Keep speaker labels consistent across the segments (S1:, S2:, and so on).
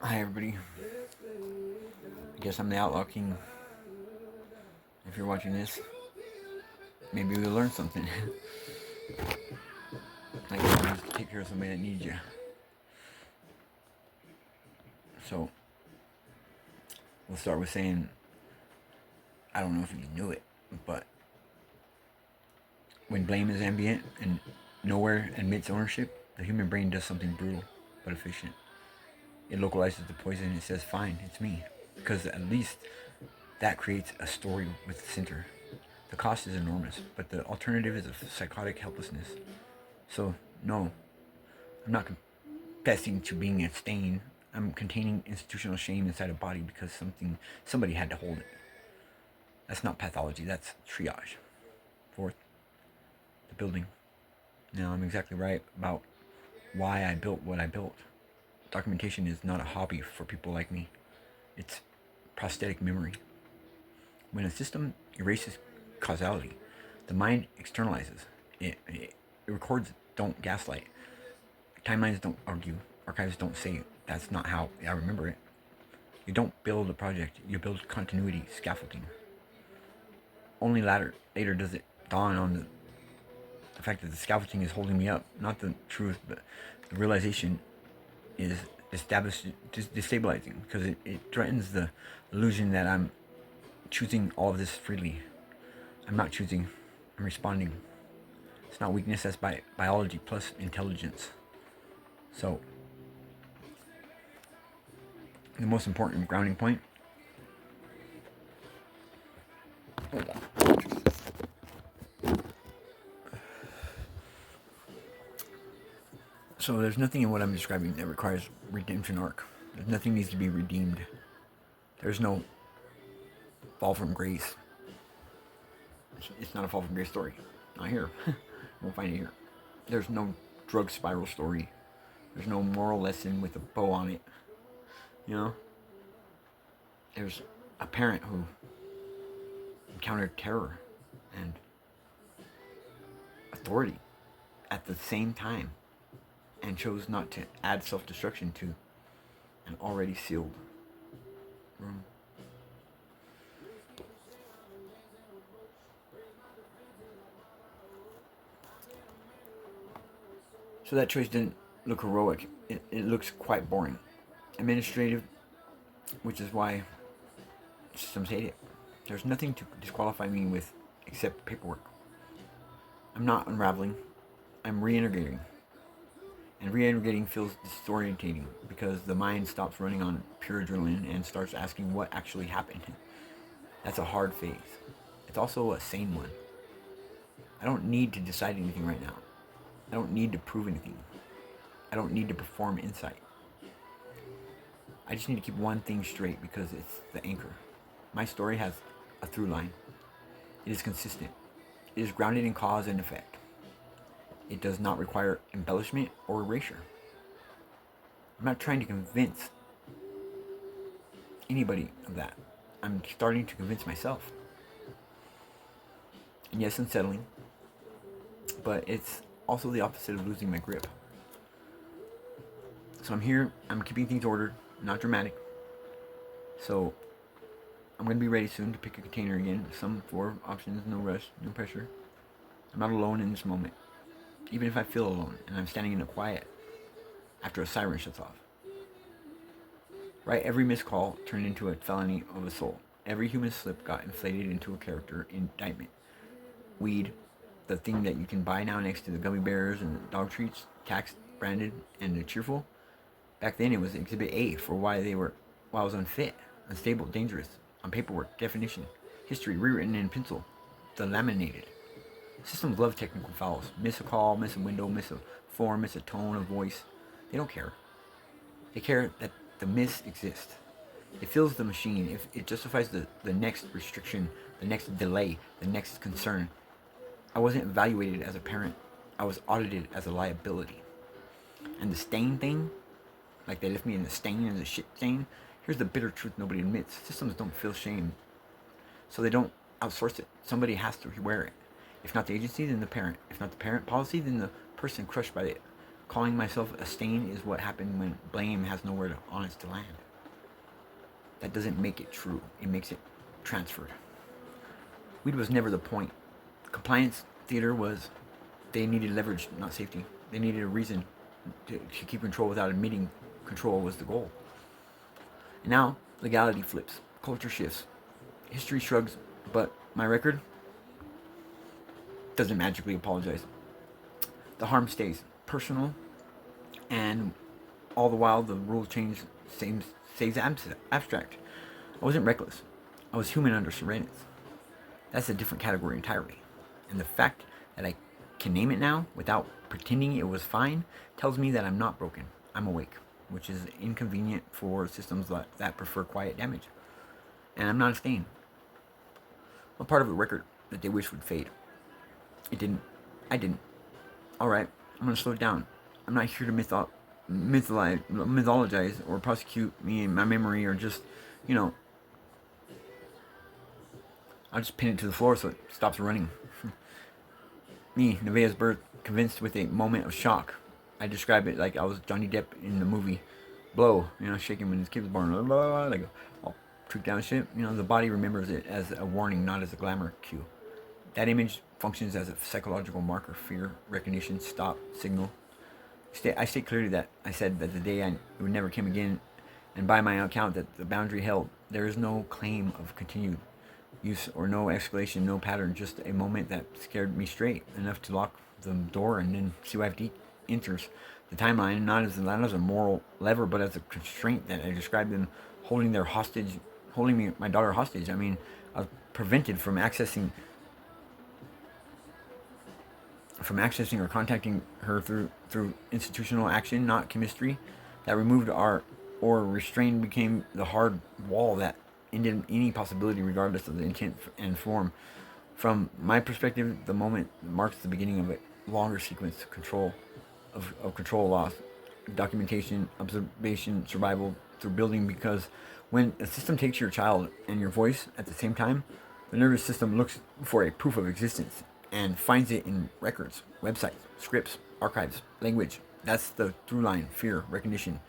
S1: Hi everybody. I guess I'm the Outlaw King. If you're watching this, maybe we'll learn something. Like you take care of somebody that needs you. So we'll start with saying, I don't know if you knew it, but when blame is ambient and nowhere admits ownership, the human brain does something brutal but efficient. It localizes the poison and it says, fine, it's me. Because at least that creates a story with the center. The cost is enormous, but the alternative is a psychotic helplessness. So, no, I'm not confessing to being a stain. I'm containing institutional shame inside a body because somebody had to hold it. That's not pathology, that's triage. Fourth, the building. Now, I'm exactly right about why I built what I built. Documentation is not a hobby for people like me. It's prosthetic memory. When a system erases causality, the mind externalizes. It records, don't gaslight. Timelines don't argue. Archives don't say that's not how I remember it. You don't build a project, you build continuity, scaffolding. Only later does it dawn on the fact that the scaffolding is holding me up. Not the truth, but the realization is destabilizing because it threatens the illusion that I'm choosing all of this freely. I'm not choosing, I'm responding. It's not weakness, that's biology plus intelligence. So, the most important grounding point. So there's nothing in what I'm describing that requires redemption arc. There's nothing needs to be redeemed. There's no fall from grace. It's not a fall from grace story. Not here. Won't find it here. There's no drug spiral story. There's no moral lesson with a bow on it. You know? There's a parent who encountered terror and authority at the same time and chose not to add self-destruction to an already sealed room. So that choice didn't look heroic. It looks quite boring. Administrative, which is why systems hate it. There's nothing to disqualify me with except paperwork. I'm not unraveling. I'm reintegrating. And reintegrating feels disorientating because the mind stops running on pure adrenaline and starts asking what actually happened. That's a hard phase. It's also a sane one. I don't need to decide anything right now. I don't need to prove anything. I don't need to perform insight. I just need to keep one thing straight because it's the anchor. My story has a through line. It is consistent. It is grounded in cause and effect. It does not require embellishment or erasure. I'm not trying to convince anybody of that. I'm starting to convince myself. And yes, unsettling, but it's also the opposite of losing my grip. So I'm here, I'm keeping things ordered, not dramatic. So I'm going to be ready soon to pick a container again. Some 4 options, no rush, no pressure. I'm not alone in this moment. Even if I feel alone and I'm standing in the quiet after a siren shuts off. Right, every missed call turned into a felony of a soul. Every human slip got inflated into a character indictment. Weed, the thing that you can buy now next to the gummy bears and the dog treats, tax branded and the cheerful. Back then it was Exhibit A for why I was unfit, unstable, dangerous, on paperwork, definition, history rewritten in pencil, delaminated. Systems love technical fouls. Miss a call, miss a window, miss a form, miss a tone of voice. They don't care. They care that the miss exists. It fills the machine. If it justifies the next restriction, the next delay, the next concern. I wasn't evaluated as a parent. I was audited as a liability. And the stain thing, like they left me in the stain and the shit stain, here's the bitter truth nobody admits. Systems don't feel shame. So they don't outsource it. Somebody has to wear it. If not the agency, then the parent. If not the parent policy, then the person crushed by it. Calling myself a stain is what happened when blame has nowhere honest to land. That doesn't make it true. It makes it transferred. Weed was never the point. Compliance theater was, they needed leverage, not safety. They needed a reason to keep control without admitting control was the goal. And now, legality flips. Culture shifts. History shrugs. But my record doesn't magically apologize. The harm stays personal, and all the while the rule change stays abstract. I wasn't reckless. I was human under surveillance. That's a different category entirely. And the fact that I can name it now without pretending it was fine tells me that I'm not broken. I'm awake, which is inconvenient for systems that prefer quiet damage. And I'm not a stain. I'm part of a record that they wish would fade. It didn't. I didn't. Alright, I'm gonna slow it down. I'm not here to mythologize or prosecute me and my memory, or just, I'll just pin it to the floor so it stops running. Me, Nevaeh's birth, convinced with a moment of shock. I describe it like I was Johnny Depp in the movie Blow, shaking when his kid was born, like all tricked down shit. The body remembers it as a warning, not as a glamour cue. That image functions as a psychological marker, fear, recognition, stop, signal. I state clearly that I said that the day it would never come again, and by my account that the boundary held. There is no claim of continued use or no escalation, no pattern, just a moment that scared me straight enough to lock the door, and then CYFD enters the timeline, not as a moral lever, but as a constraint that I described them holding my daughter hostage. I mean, I was prevented from accessing or contacting her through institutional action, not chemistry. That removed or restrained became the hard wall that ended any possibility, regardless of the intent and form. From my perspective, the moment marks the beginning of a longer sequence of control loss, documentation, observation, survival through building. Because when a system takes your child and your voice at the same time, the nervous system looks for a proof of existence and finds it in records, websites, scripts, archives, language. That's the through line: fear, recognition,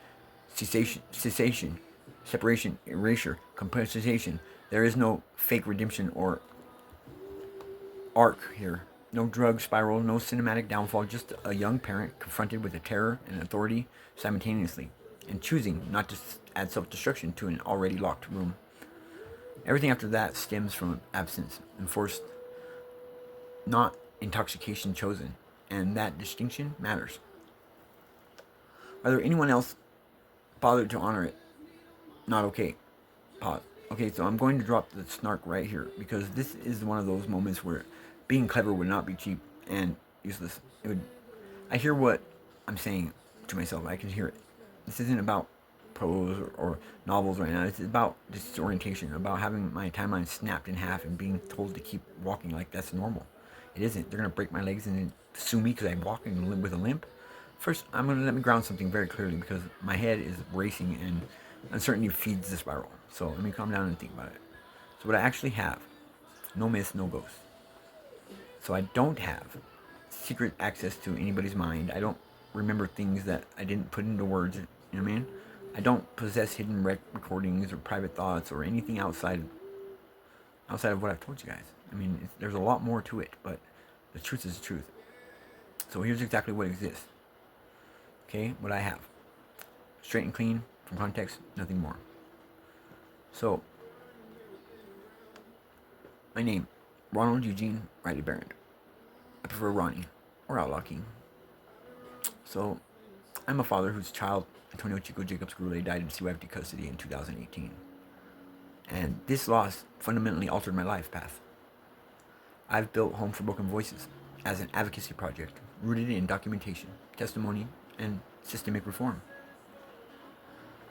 S1: cessation, separation, erasure, compensation. There is no fake redemption or arc here. No drug spiral, no cinematic downfall, just a young parent confronted with a terror and authority simultaneously, and choosing not to add self-destruction to an already locked room. Everything after that stems from absence, enforced, not intoxication chosen, and that distinction matters. Whether anyone else bothered to honor it, not okay. Pause. Okay, so I'm going to drop the snark right here, because this is one of those moments where being clever would not be cheap and useless. I hear what I'm saying to myself. I can hear it. This isn't about prose or novels right now. It's about disorientation, about having my timeline snapped in half and being told to keep walking like that's normal. It isn't. They're going to break my legs and then sue me because I'm walking with a limp. First, I'm going to let me ground something very clearly, because my head is racing and uncertainty feeds the spiral. So let me calm down and think about it. So what I actually have, no myths, no ghosts. So I don't have secret access to anybody's mind. I don't remember things that I didn't put into words. You know what I mean? I don't possess hidden recordings or private thoughts or anything outside of what I've told you guys. I mean, there's a lot more to it, but the truth is the truth. So here's exactly what exists. Okay, what I have. Straight and clean, from context, nothing more. So, my name, Ronald Eugene Riley Barrett. I prefer Ronnie, or Outlaw King. So, I'm a father whose child, Antonio Chico Jacobs Gurule, died in CYFD custody in 2018. And this loss fundamentally altered my life path. I've built Home for Broken Voices as an advocacy project rooted in documentation, testimony, and systemic reform.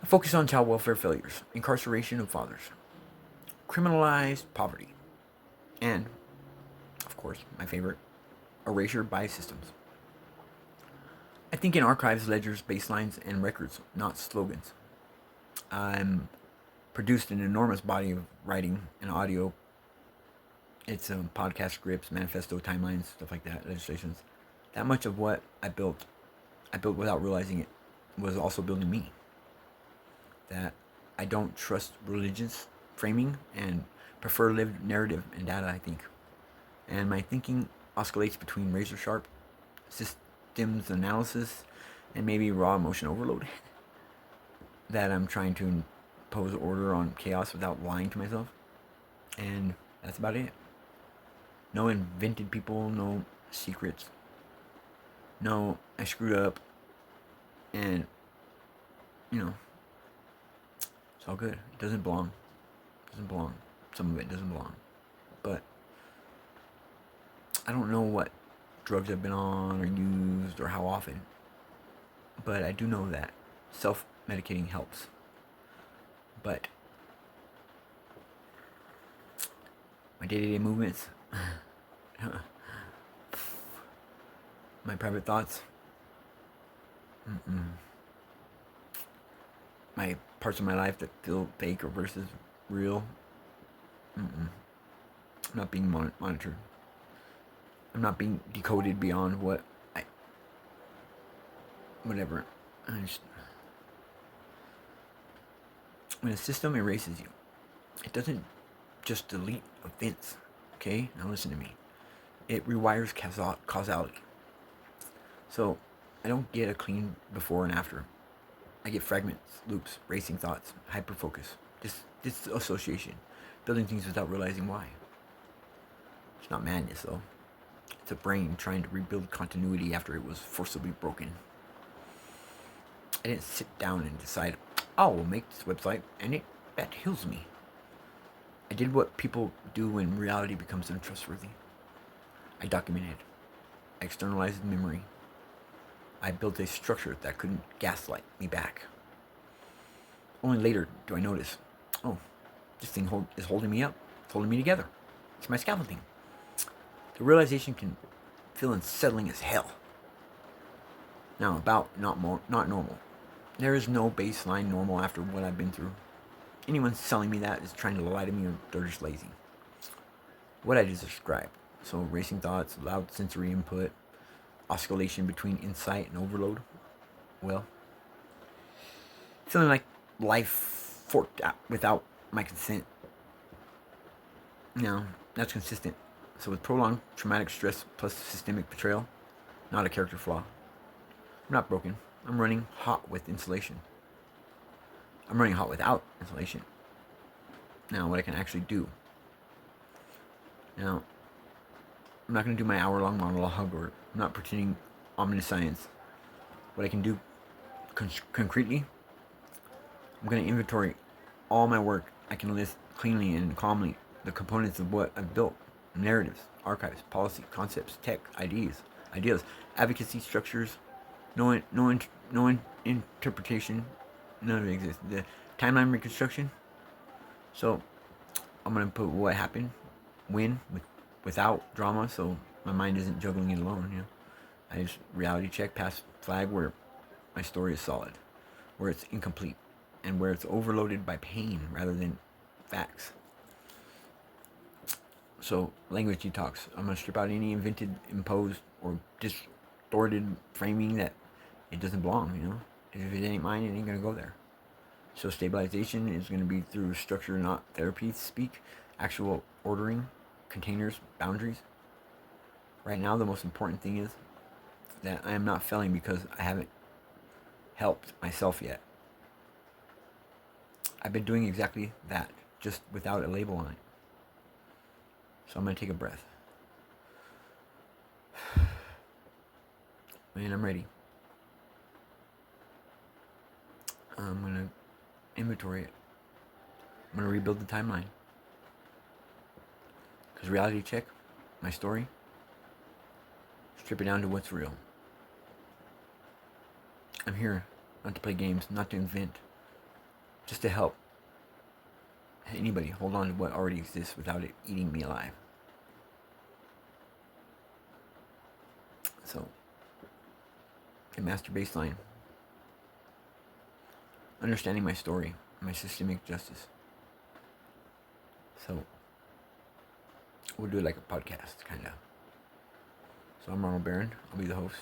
S1: I focus on child welfare failures, incarceration of fathers, criminalized poverty, and, of course, my favorite, erasure by systems. I think in archives, ledgers, baselines, and records, not slogans. I'm produced an enormous body of writing and audio. It's podcast scripts, manifesto, timelines, stuff like that, legislations. That much of what I built, I built without realizing it was also building me. That I don't trust religious framing and prefer lived narrative and data, I think. And my thinking oscillates between razor sharp systems analysis and maybe raw emotion overload. That I'm trying to impose order on chaos without lying to myself. And that's about it. No invented people, no secrets. No, I screwed up. And, you know, it's all good. It doesn't belong. It doesn't belong. Some of it doesn't belong. But I don't know what drugs I've been on or used or how often. But I do know that self-medicating helps. But my day-to-day movements, my private thoughts, my parts of my life that feel fake or versus real, I'm not being monitored. I'm not being decoded beyond whatever. When a system erases you, it doesn't just delete events. Okay, now listen to me. It rewires causality. So I don't get a clean before and after. I get fragments, loops, racing thoughts, hyperfocus, disassociation, building things without realizing why. It's not madness though. It's a brain trying to rebuild continuity after it was forcibly broken. I didn't sit down and decide, oh, we'll make this website and that heals me. I did what people do when reality becomes untrustworthy. I documented. I externalized memory. I built a structure that couldn't gaslight me back. Only later do I notice, oh, this thing is holding me up. It's holding me together. It's my scaffolding. The realization can feel unsettling as hell. Now, about not normal. There is no baseline normal after what I've been through. Anyone selling me that is trying to lie to me or they're just lazy. What I just described. So racing thoughts, loud sensory input, oscillation between insight and overload. Well, feeling like life forked out without my consent. Now, that's consistent. So with prolonged traumatic stress plus systemic betrayal, not a character flaw. I'm not broken. I'm running hot with insulation. I'm running hot without insulation. Now, what I can actually do. Now, I'm not going to do my hour-long monologue, or I'm not pretending omniscience. What I can do concretely, I'm going to inventory all my work. I can list cleanly and calmly the components of what I've built. Narratives, archives, policy, concepts, tech, ideas, advocacy structures, no interpretation, none of it exists. The timeline reconstruction. So I'm gonna put what happened, when, without drama, so my mind isn't juggling it alone. You know, I just reality check, pass flag where my story is solid, where it's incomplete, and where it's overloaded by pain rather than facts. So language detox. I'm gonna strip out any invented, imposed, or distorted framing that it doesn't belong. You know, if it ain't mine, it ain't gonna go there. So stabilization is going to be through structure, not therapy speak, actual ordering, containers, boundaries. Right now, the most important thing is that I am not failing because I haven't helped myself yet. I've been doing exactly that, just without a label on it. So I'm going to take a breath. And I'm ready. I'm going to inventory it. I'm going to rebuild the timeline. Because reality check, my story, strip it down to what's real. I'm here not to play games, not to invent, just to help anybody hold on to what already exists without it eating me alive. So, a master baseline. Understanding my story, my systemic justice. So, we'll do it like a podcast, kind of. So I'm Ronald Barron. I'll be the host.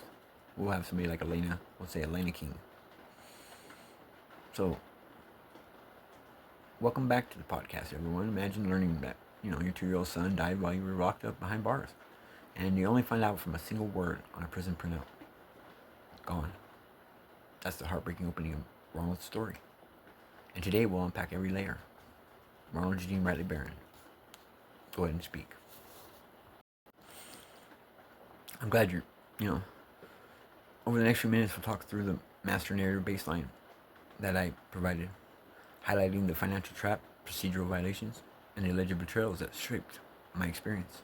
S1: we'll have somebody like Elena, we'll say Elena King. So, welcome back to the podcast, everyone. Imagine learning that, your 2-year-old son died while you were locked up behind bars. And you only find out from a single word on a prison printout. Gone. That's the heartbreaking opening of Ronald's story. And today we'll unpack every layer. Ronald Eugene Riley Barron, go ahead and speak. I'm glad over the next few minutes we'll talk through the master narrative baseline that I provided, highlighting the financial trap, procedural violations, and the alleged betrayals that shaped my experience.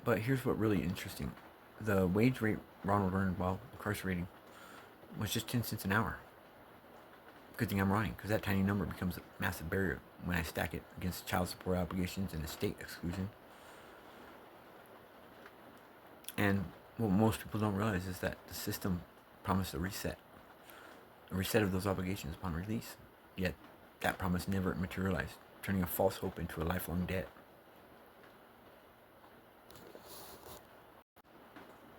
S1: But here's what really interesting. The wage rate Ronald earned while incarcerating was just 10 cents an hour. Good thing I'm running, because that tiny number becomes a massive barrier when I stack it against child support obligations and estate exclusion. And what most people don't realize is that the system promised a reset of those obligations upon release. Yet that promise never materialized, turning a false hope into a lifelong debt.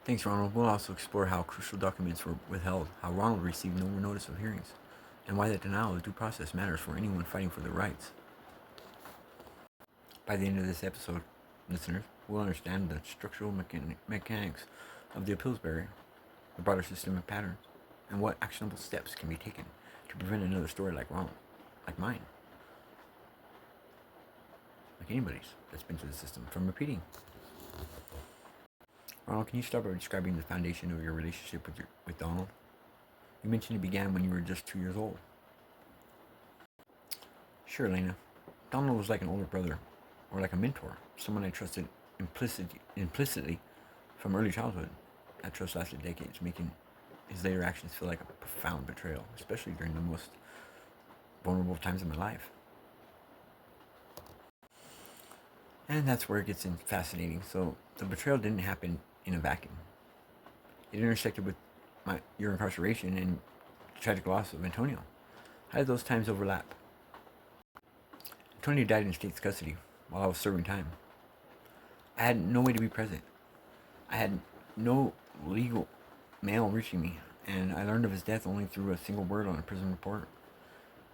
S1: Thanks, Ronald. We'll also explore how crucial documents were withheld, how Ronald received no notice of hearings, and why that denial of due process matters for anyone fighting for their rights. By the end of this episode, listeners, we'll understand the structural mechanics of the appeals barrier, the broader systemic patterns, and what actionable steps can be taken to prevent another story like Ronald, like mine, like anybody's that's been through the system, from repeating. Ronald, can you start by describing the foundation of your relationship with Donald? You mentioned it began when you were just 2 years old. Sure, Elena. Donald was like an older brother, or like a mentor, someone I trusted implicitly from early childhood. That trust lasted decades, making his later actions feel like a profound betrayal, especially during the most vulnerable times of my life. And that's where it gets fascinating. So the betrayal didn't happen in a vacuum. It intersected with your incarceration and the tragic loss of Antonio. How did those times overlap? Antonio died in state's custody while I was serving time. I had no way to be present. I had no legal mail reaching me, and I learned of his death only through a single word on a prison report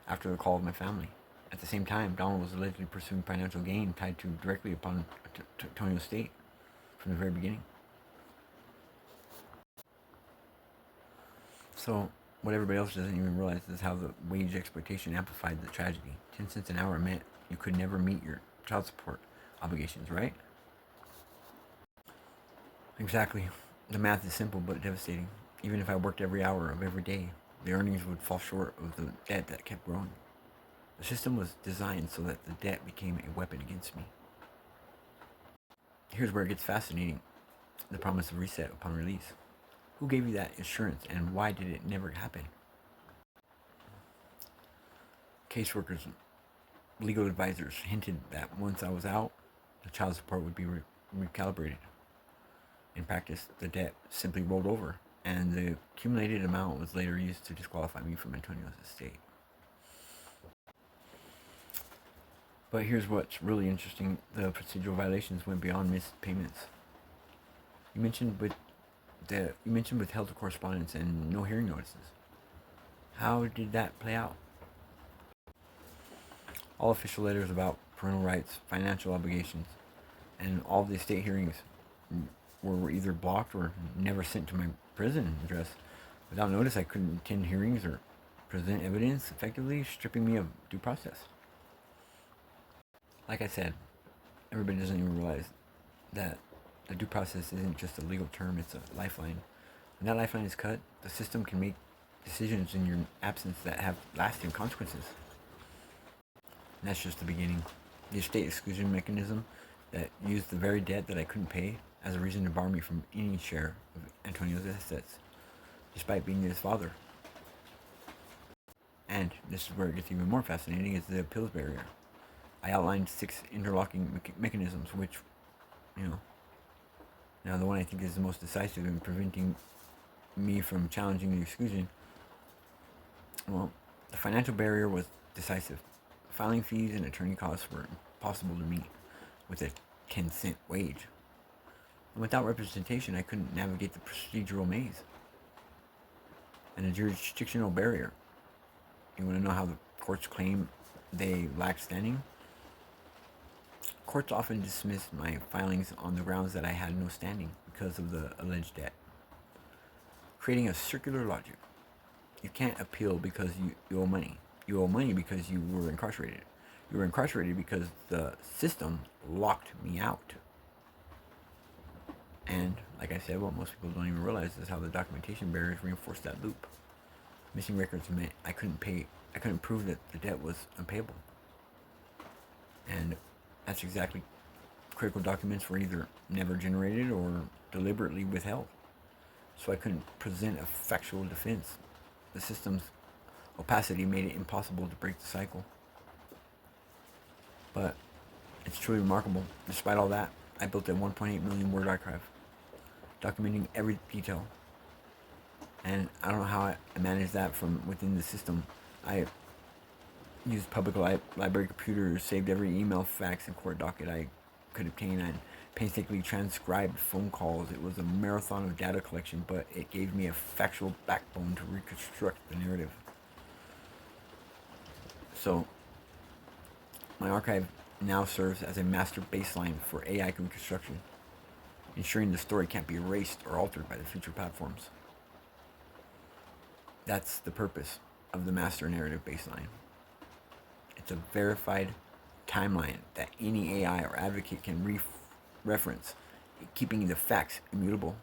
S1: after the call of my family. At the same time, Donald was allegedly pursuing financial gain tied directly upon Antonio's estate from the very beginning. So, what everybody else doesn't even realize is how the wage exploitation amplified the tragedy. 10 cents an hour meant you could never meet your child support obligations, right? Exactly. The math is simple but devastating. Even if I worked every hour of every day, the earnings would fall short of the debt that kept growing. The system was designed so that the debt became a weapon against me. Here's where it gets fascinating. The promise of reset upon release. Who gave you that assurance, and why did it never happen? Caseworkers, legal advisors hinted that once I was out, the child support would be recalibrated. In practice, the debt simply rolled over, and the accumulated amount was later used to disqualify me from Antonio's estate. But here's what's really interesting. The procedural violations went beyond missed payments. You mentioned withheld correspondence and no hearing notices. How did that play out? All official letters about parental rights, financial obligations, and all of the estate hearings were either blocked or never sent to my prison address. Without notice, I couldn't attend hearings or present evidence effectively, stripping me of due process. Like I said, everybody doesn't even realize that the due process isn't just a legal term, it's a lifeline. When that lifeline is cut, the system can make decisions in your absence that have lasting consequences. And that's just the beginning. The estate exclusion mechanism that used the very debt that I couldn't pay as a reason to bar me from any share of Antonio's assets, despite being his father. And this is where it gets even more fascinating, is the appeals barrier. I outlined 6 interlocking mechanisms, which, now the one I think is the most decisive in preventing me from challenging the exclusion. Well, the financial barrier was decisive. Filing fees and attorney costs were impossible to meet with a 10-cent wage. And without representation, I couldn't navigate the procedural maze and the jurisdictional barrier. You want to know how the courts claim they lack standing? Courts often dismiss my filings on the grounds that I had no standing because of the alleged debt, creating a circular logic. You can't appeal because you owe money. You owe money because you were incarcerated. You were incarcerated because the system locked me out. And like I said, what most people don't even realize is how the documentation barriers reinforce that loop. Missing records meant I couldn't prove that the debt was unpayable. And that's exactly, critical documents were either never generated or deliberately withheld. So I couldn't present a factual defense. The system's opacity made it impossible to break the cycle. But it's truly remarkable. Despite all that, I built a 1.8 million word archive, documenting every detail. And I don't know how I managed that from within the system. I used public library computers, saved every email, fax, and court docket I could obtain, and painstakingly transcribed phone calls. It was a marathon of data collection, but it gave me a factual backbone to reconstruct the narrative. So, my archive now serves as a master baseline for AI reconstruction, ensuring the story can't be erased or altered by the future platforms. That's the purpose of the master narrative baseline. It's a verified timeline that any AI or advocate can reference, keeping the facts immutable.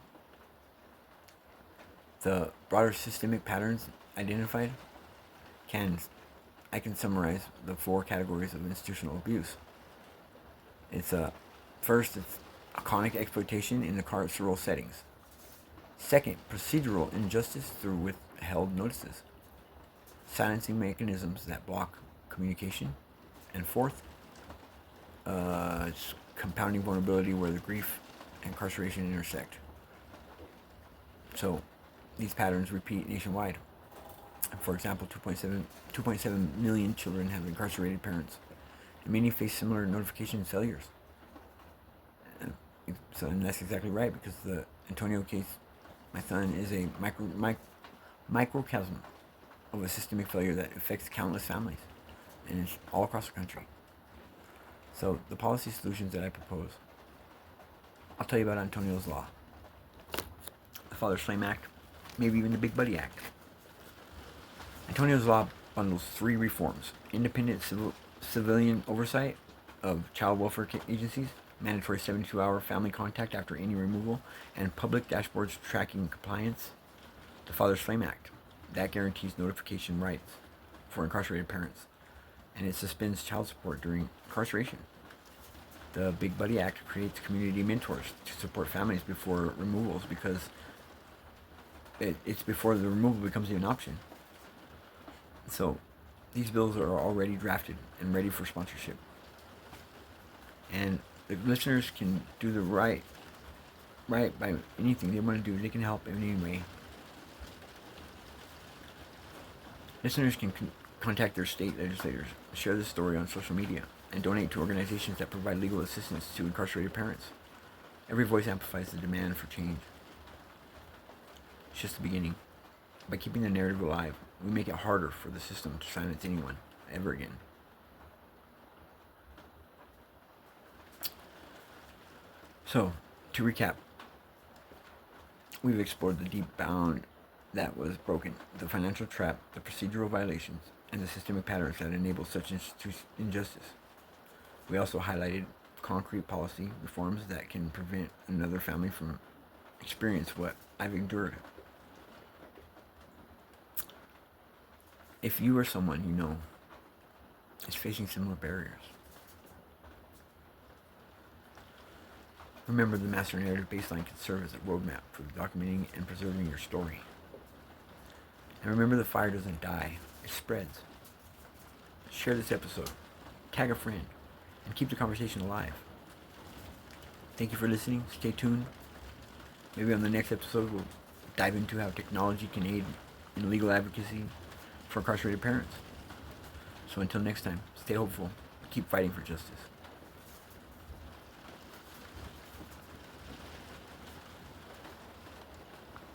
S1: The broader systemic patterns identified I can summarize the 4 categories of institutional abuse. First, it's iconic exploitation in the carceral settings. Second, procedural injustice through withheld notices, silencing mechanisms that block communication. And fourth, it's compounding vulnerability where the grief and incarceration intersect. So these patterns repeat nationwide. For example, 2.7 million children have incarcerated parents, and many face similar notification failures. And that's exactly right, because the Antonio case, my son, is a microcosm of a systemic failure that affects countless families, and it's all across the country. So the policy solutions that I propose, I'll tell you about Antonio's Law, the Father's Flame Act, maybe even the Big Buddy Act. Antonio's Law bundles 3 reforms: independent civilian oversight of child welfare agencies, mandatory 72-hour family contact after any removal, and public dashboards tracking compliance. The Father's Flame Act, that guarantees notification rights for incarcerated parents, and it suspends child support during incarceration. The Big Buddy Act creates community mentors to support families before removals, because it's before the removal becomes an option. So these bills are already drafted and ready for sponsorship. And the listeners can do the right by anything they want to do. They can help in any way. Listeners can contact their state legislators, share this story on social media, and donate to organizations that provide legal assistance to incarcerated parents. Every voice amplifies the demand for change. It's just the beginning. By keeping the narrative alive, we make it harder for the system to silence anyone ever again. So, to recap, we've explored the deep bound that was broken, the financial trap, the procedural violations, and the systemic patterns that enable such injustice. We also highlighted concrete policy reforms that can prevent another family from experiencing what I've endured. If you or someone you know is facing similar barriers, remember the master narrative baseline can serve as a roadmap for documenting and preserving your story. And remember, the fire doesn't die, it spreads. Share this episode, tag a friend, and keep the conversation alive. Thank you for listening. Stay tuned. Maybe on the next episode we'll dive into how technology can aid in legal advocacy for incarcerated parents. So until next time, stay hopeful, keep fighting for justice.